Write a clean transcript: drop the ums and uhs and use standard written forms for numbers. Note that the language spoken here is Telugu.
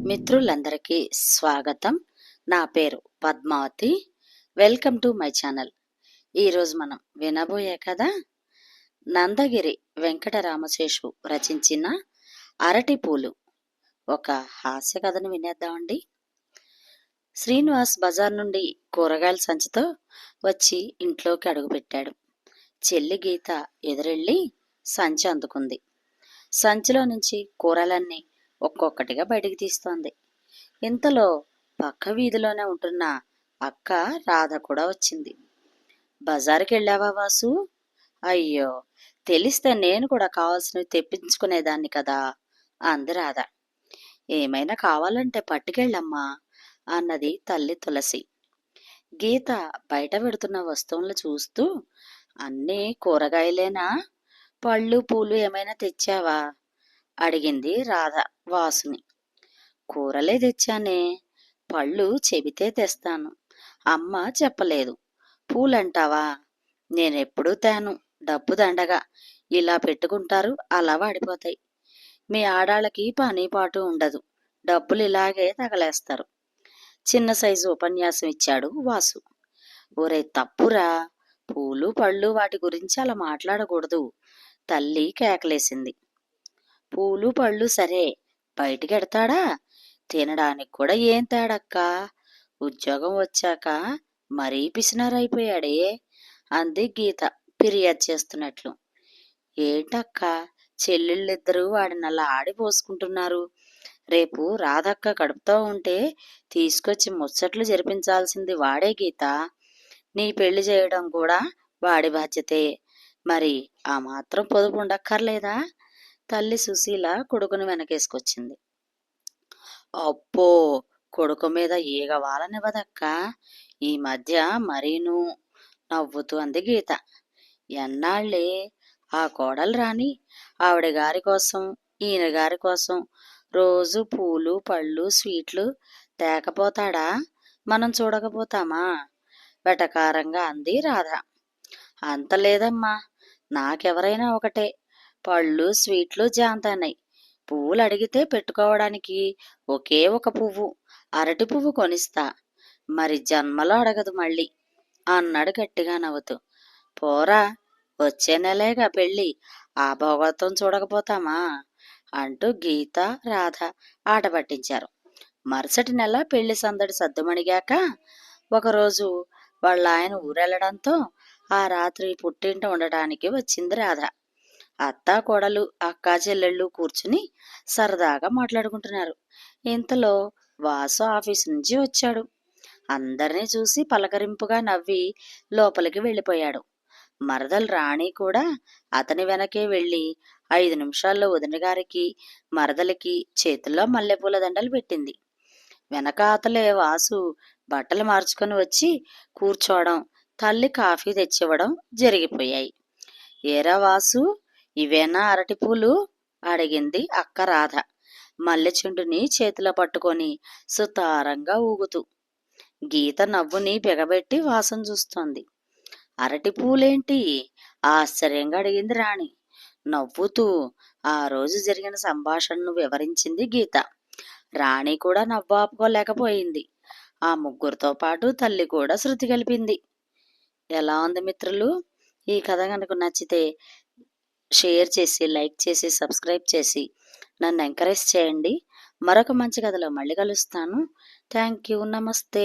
మిత్రులందరికీ స్వాగతం. నా పేరు Padmavathi. Welcome to my channel. ఈరోజు మనం వినబోయే కథ నందగిరి వెంకట రామశేషు రచించిన అరటి పూలు. ఒక హాస్య కథను వినేద్దామండి. శ్రీనివాస్ బజార్ నుండి కూరగాయల సంచితో వచ్చి ఇంట్లోకి అడుగుపెట్టాడు. చెల్లి గీత ఎదురెళ్ళి సంచి అందుకుంది. సంచిలో నుంచి కూరలన్నీ ఒక్కొక్కటిగా బయటికి తీస్తోంది. ఇంతలో పక్క వీధిలోనే ఉంటున్న అక్క రాధ కూడా వచ్చింది. బజారుకి వెళ్ళావా వాసు? అయ్యో, తెలిస్తే నేను కూడా కావాల్సినవి తెప్పించుకునేదాన్ని కదా అంది రాధ. ఏమైనా కావాలంటే పట్టుకెళ్ళమ్మా అన్నది తల్లి తులసి. గీత బయట పెడుతున్న వస్తువులను చూస్తూ, అన్నీ కూరగాయలేనా? పళ్ళు పూలు ఏమైనా తెచ్చావా అడిగింది రాధ వాసుని. కూరలే తెచ్చానే, పళ్ళు చెబితే తెస్తాను, అమ్మ చెప్పలేదు. పూలంటావా, నేనెప్పుడూ తేను, డబ్బు దండగా ఇలా పెట్టుకుంటారు, అలా వాడిపోతాయి. మీ ఆడాళ్ళకి పని పాటు ఉండదు, డబ్బులు ఇలాగే తగలేస్తారు. చిన్న సైజు ఉపన్యాసం ఇచ్చాడు వాసు. ఒరే తప్పురా, పూలు పళ్ళు వాటి గురించి అలా మాట్లాడకూడదు, తల్లి కేకలేసింది. పూలు పళ్ళు సరే, బయటికెడతాడా? తినడానికి కూడా ఏం తేడక్క, ఉద్యోగం వచ్చాక మరీ పిసినారైపోయాడే అంది గీత ఫిర్యాదు చేస్తున్నట్లు. ఏంటక్క, చెల్లెళ్ళిద్దరూ వాడినలా ఆడిపోసుకుంటున్నారు. రేపు రాధక్క కడుపుతో ఉంటే తీసుకొచ్చి ముచ్చట్లు జరిపించాల్సింది వాడే గీత. నీ పెళ్లి చేయడం కూడా వాడి బాధ్యతే. మరి ఆ మాత్రం పొదుపు ఉండక్కర్లేదా? తల్లి సుశీల కొడుకుని వెనకేసుకొచ్చింది. అబ్బో, కొడుకు మీద ఈగ వాలనివ్వదక్క, ఈ మధ్య మరీను నవ్వుతూ అంది గీత. ఎన్నాళ్లే ఆ కోడలు రాని, ఆవిడ గారి కోసం ఈయన గారి కోసం రోజు పూలు పళ్ళు స్వీట్లు తేకపోతాడా, మనం చూడకపోతామా వెటకారంగా అంది రాధ. అంత లేదమ్మా, నాకెవరైనా ఒకటే, పళ్ళు స్వీట్లు జాంతానాయి. పువ్వులు అడిగితే పెట్టుకోవడానికి ఒకే ఒక పువ్వు, అరటి పువ్వు కొనిస్తా, మరి జన్మలో అడగదు మళ్ళీ అన్నాడు గట్టిగా నవ్వుతూ. పోరా, వచ్చే నెలేగా పెళ్ళి, ఆ భోగత్వం చూడకపోతామా అంటూ గీత రాధ ఆట పట్టించారు. మరుసటి నెల పెళ్లి సందడి సద్దుమణిగాక ఒకరోజు వాళ్ళ ఆయన ఊరెళ్ళడంతో ఆ రాత్రి పుట్టింట ఉండటానికి వచ్చింది రాధ. అత్తా కోడలు అక్కా చెల్లెళ్ళు కూర్చుని సరదాగా మాట్లాడుకుంటున్నారు. ఇంతలో వాసు ఆఫీసు నుంచి వచ్చాడు. అందరినీ చూసి పలకరింపుగా నవ్వి లోపలికి వెళ్ళిపోయాడు. మరదలు రాణి కూడా అతని వెనకే వెళ్ళి 5 నిమిషాల్లో వదిన గారికి మరదలికి చేతుల్లో మల్లెపూల దండలు పెట్టింది. వెనకాతలే వాసు బట్టలు మార్చుకొని వచ్చి కూర్చోవడం, తల్లి కాఫీ తెచ్చివ్వడం జరిగిపోయాయి. ఏరా వాసు, ఇవేనా అరటిపూలు అడిగింది అక్క రాధ మల్లె చెండుని చేతిలో పట్టుకొని సుతారంగా ఊగుతూ. గీత నవ్వుని బిగబెట్టి వాసన చూస్తోంది. అరటి పూలేంటి ఆశ్చర్యంగా అడిగింది రాణి. నవ్వుతూ ఆ రోజు జరిగిన సంభాషణను వివరించింది గీత. రాణి కూడా నవ్వు ఆపుకోలేకపోయింది. ఆ ముగ్గురితో పాటు తల్లి కూడా శృతి కలిపింది. ఎలా ఉంది మిత్రులు? ఈ కథ కనుక నచ్చితే షేర్ చేసి, లైక్ చేసి, సబ్స్క్రైబ్ చేసి నన్ను ఎంకరేజ్ చేయండి. మరొక మంచి కథలో మళ్ళీ కలుస్తాను. Thank you. నమస్తే.